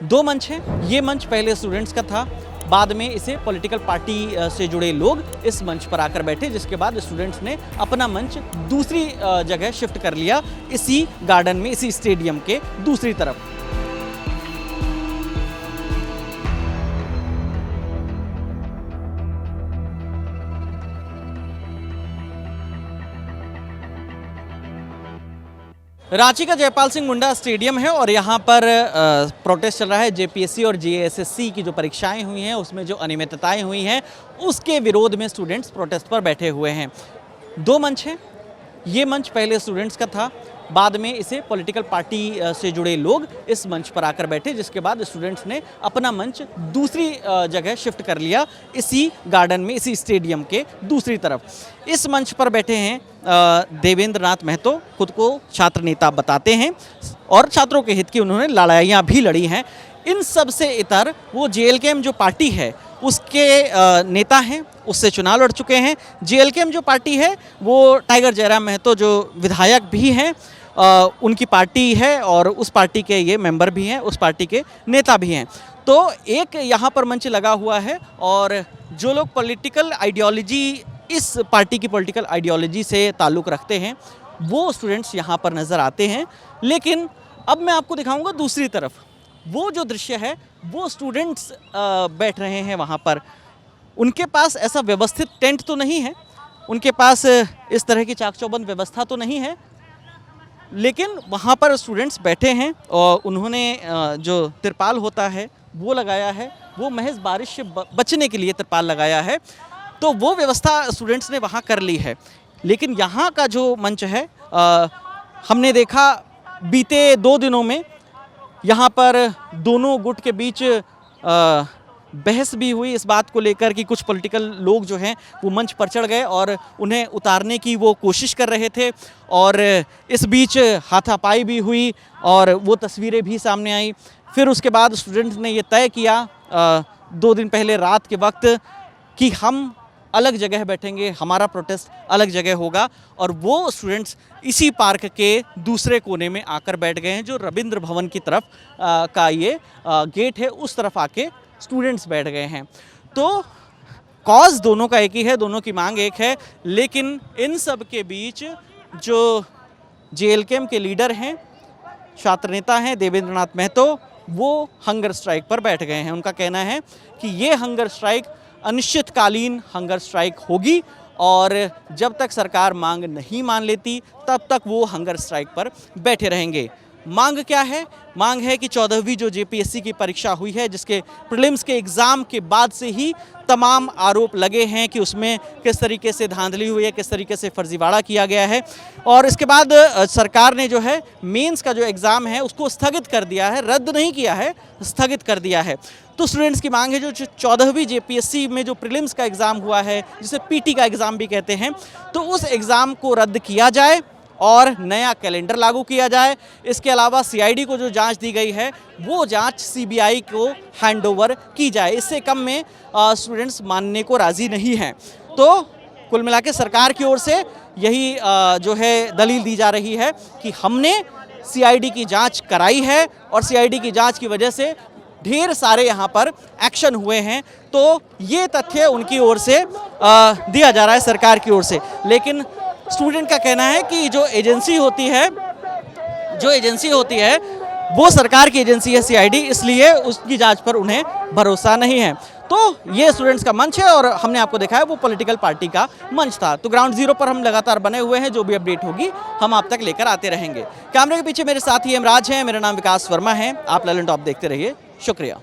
दो मंच हैं। ये मंच पहले स्टूडेंट्स का था, बाद में इसे पॉलिटिकल पार्टी से जुड़े लोग इस मंच पर आकर बैठे, जिसके बाद स्टूडेंट्स ने अपना मंच दूसरी जगह शिफ्ट कर लिया, इसी गार्डन में, इसी स्टेडियम के दूसरी तरफ। रांची का जयपाल सिंह मुंडा स्टेडियम है और यहाँ पर प्रोटेस्ट चल रहा है। जेपीएससी और जेएसएससी की जो परीक्षाएं हुई हैं उसमें जो अनियमितताएं हुई हैं उसके विरोध में स्टूडेंट्स प्रोटेस्ट पर बैठे हुए हैं। दो मंच हैं। ये मंच पहले स्टूडेंट्स का था, बाद में इसे पॉलिटिकल पार्टी से जुड़े लोग इस मंच पर आकर बैठे, जिसके बाद स्टूडेंट्स ने अपना मंच दूसरी जगह शिफ्ट कर लिया, इसी गार्डन में, इसी स्टेडियम के दूसरी तरफ। इस मंच पर बैठे हैं देवेंद्र नाथ महतो, खुद को छात्र नेता बताते हैं और छात्रों के हित की उन्होंने लड़ाइयाँ भी लड़ी हैं। इन सब से इतर वो जेएलकेएम जो पार्टी है उसके नेता हैं, उससे चुनाव लड़ चुके हैं। जेएलकेएम जो पार्टी है वो टाइगर जयराम महतो जो विधायक भी हैं उनकी पार्टी है और उस पार्टी के ये मेंबर भी हैं, उस पार्टी के नेता भी हैं। तो एक यहाँ पर मंच लगा हुआ है और जो लोग पॉलिटिकल आइडियोलॉजी, इस पार्टी की पॉलिटिकल आइडियोलॉजी से ताल्लुक़ रखते हैं वो स्टूडेंट्स यहाँ पर नज़र आते हैं। लेकिन अब मैं आपको दिखाऊंगा दूसरी तरफ, वो जो दृश्य है वो स्टूडेंट्स बैठ रहे हैं वहाँ पर। उनके पास ऐसा व्यवस्थित टेंट तो नहीं है, उनके पास इस तरह की चाक चौबंद व्यवस्था तो नहीं है, लेकिन वहाँ पर स्टूडेंट्स बैठे हैं और उन्होंने जो तिरपाल होता है वो लगाया है, वो महज बारिश से बचने के लिए तिरपाल लगाया है। तो वो व्यवस्था स्टूडेंट्स ने वहाँ कर ली है। लेकिन यहाँ का जो मंच है हमने देखा बीते 2 दिनों में यहाँ पर दोनों गुट के बीच बहस भी हुई इस बात को लेकर कि कुछ पॉलिटिकल लोग जो हैं वो मंच पर चढ़ गए और उन्हें उतारने की वो कोशिश कर रहे थे और इस बीच हाथापाई भी हुई और वो तस्वीरें भी सामने आई। फिर उसके बाद स्टूडेंट्स ने ये तय किया 2 दिन पहले रात के वक्त कि हम अलग जगह बैठेंगे, हमारा प्रोटेस्ट अलग जगह होगा और वो स्टूडेंट्स इसी पार्क के दूसरे कोने में आकर बैठ गए हैं। जो रविंद्र भवन की तरफ का ये गेट है उस तरफ आके स्टूडेंट्स बैठ गए हैं। तो कॉज दोनों का एक ही है, दोनों की मांग एक है, लेकिन इन सब के बीच जो जेएलकेएम के लीडर हैं, छात्र नेता हैं देवेंद्र नाथ महतो, वो हंगर स्ट्राइक पर बैठ गए हैं। उनका कहना है कि ये हंगर स्ट्राइक अनिश्चितकालीन हंगर स्ट्राइक होगी और जब तक सरकार मांग नहीं मान लेती तब तक वो हंगर स्ट्राइक पर बैठे रहेंगे। मांग क्या है? मांग है कि 14वीं जो जेपीएससी की परीक्षा हुई है, जिसके प्रीलिम्स के एग्ज़ाम के बाद से ही तमाम आरोप लगे हैं कि उसमें किस तरीके से धांधली हुई है, किस तरीके से फर्जीवाड़ा किया गया है और इसके बाद सरकार ने जो है मेंस का जो एग्ज़ाम है उसको स्थगित कर दिया है, रद्द नहीं किया है, स्थगित कर दिया है। तो स्टूडेंट्स की मांग है जो 14वीं जेपीएससी में जो प्रीलिम्स का एग्ज़ाम हुआ है, जिसे पीटी का एग्ज़ाम भी कहते हैं, तो उस एग्ज़ाम को रद्द किया जाए और नया कैलेंडर लागू किया जाए। इसके अलावा सीआईडी को जो जांच दी गई है वो जांच सीबीआई को हैंडओवर की जाए। इससे कम में स्टूडेंट्स मानने को राज़ी नहीं हैं। तो कुल मिला के सरकार की ओर से यही जो है दलील दी जा रही है कि हमने सीआईडी की जांच कराई है और सीआईडी की जांच की वजह से ढेर सारे यहाँ पर एक्शन हुए हैं। तो ये तथ्य उनकी ओर से दिया जा रहा है सरकार की ओर से। लेकिन स्टूडेंट का कहना है कि जो एजेंसी होती है वो सरकार की एजेंसी है सीआईडी, इसलिए उसकी जांच पर उन्हें भरोसा नहीं है। तो ये स्टूडेंट्स का मंच है और हमने आपको दिखाया वो पॉलिटिकल पार्टी का मंच था। तो ग्राउंड जीरो पर हम लगातार बने हुए हैं, जो भी अपडेट होगी हम आप तक लेकर आते रहेंगे। कैमरे के पीछे मेरे साथी एमराज हैं, मेरा नाम विकास वर्मा है। आप ललन टॉप देखते रहिए। शुक्रिया।